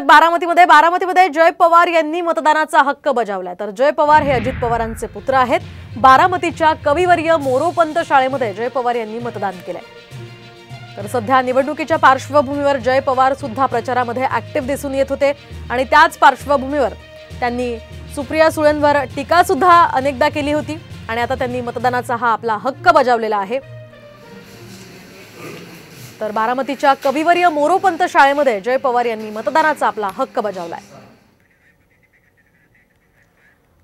बारामतीमध्ये जय पवार यांनी मतदानाचा हक्क बजावलाय। तर जय पवार हे अजित पवारांचे पुत्र आहेत। बारामतीच्या कविवर्य मोरोपंत शाळेमध्ये जय पवार यांनी मतदान केलंय। तर सध्या निवडणुकीच्या पार्श्वभूमीवर जय पवार सुद्धा प्रचारामध्ये ऍक्टिव्ह दिसून येत होते आणि त्याच पार्श्वभूमीवर त्यांनी सुप्रिया सुळेंवर टीका सुद्धा अनेकदा केली होती आणि आता त्यांनी मतदानाचा हा आपला हक्क बजावलेला आहे। तर बारामतीच्या कविवर्य मोरोपंत शाळेमध्ये जय पवार यांनी मतदानाचा आपला हक्क बजावलाय।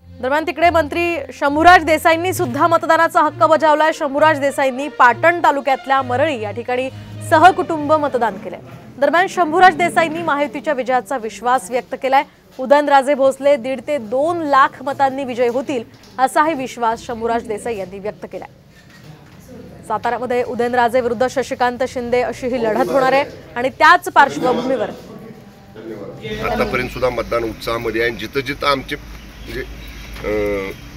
दरम्यान तिकडे मंत्री शंभूराज देसाईंनी सुद्धा मतदानाचा हक्क बजावलाय। शंभूराज देसाईंनी पाटण तालुक्यातल्या मरळी या ठिकाणी सहकुटुंब मतदान केलंय। दरम्यान शंभूराज देसाईंनी महायुतीच्या विजयाचा विश्वास व्यक्त केलाय। उदयनराजे भोसले 1.5 ते 2 लाख मतांनी विजयी होतील असाही विश्वास शंभूराज देसाई यांनी व्यक्त केलाय। साताऱ्यामध्ये उदयनराजे विरुद्ध शशिकांत शिंदे अशी ही लढत होणार आहे आणि त्याच पार्श्वभूमीवर आतापर्यंत सुद्धा मतदान उत्साहामध्ये आहे। जिथं जिथं आमचे म्हणजे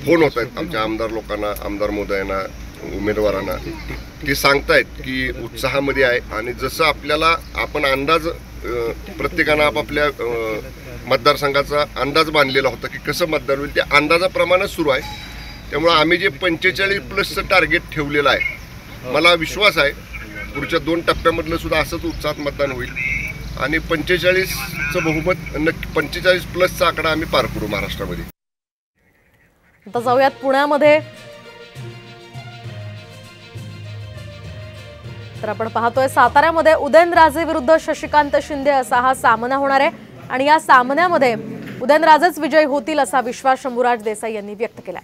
फोन होत आहेत आमच्या आमदार लोकांना, आमदार महोदयांना, उमेदवारांना, ते सांगतायत की उत्साहामध्ये आहे आणि जसं आपल्याला आपण अंदाज प्रत्येकानं आपापल्या मतदारसंघाचा अंदाज बांधलेला होता की कसं मतदान होईल त्या अंदाजाप्रमाणेच सुरू आहे। त्यामुळे आम्ही जे 45+ टार्गेट ठेवलेलं आहे, मला विश्वास आहे पुढच्या 2 टप्प्यामधलं सुद्धा असंच उत्साहात मतदान होईल आणि 45चं बहुमत नक्की 45+ आकडा आम्ही पार करू महाराष्ट्रामध्ये। आता जाऊयात पुण्यामध्ये। तर आपण पाहतोय साताऱ्यामध्ये उदयनराजे विरुद्ध शशिकांत शिंदे असा हा सामना होणार आहे आणि या सामन्यामध्ये उदयनराजेच विजयी होतील असा विश्वास शंभूराज देसाई यांनी व्यक्त केला।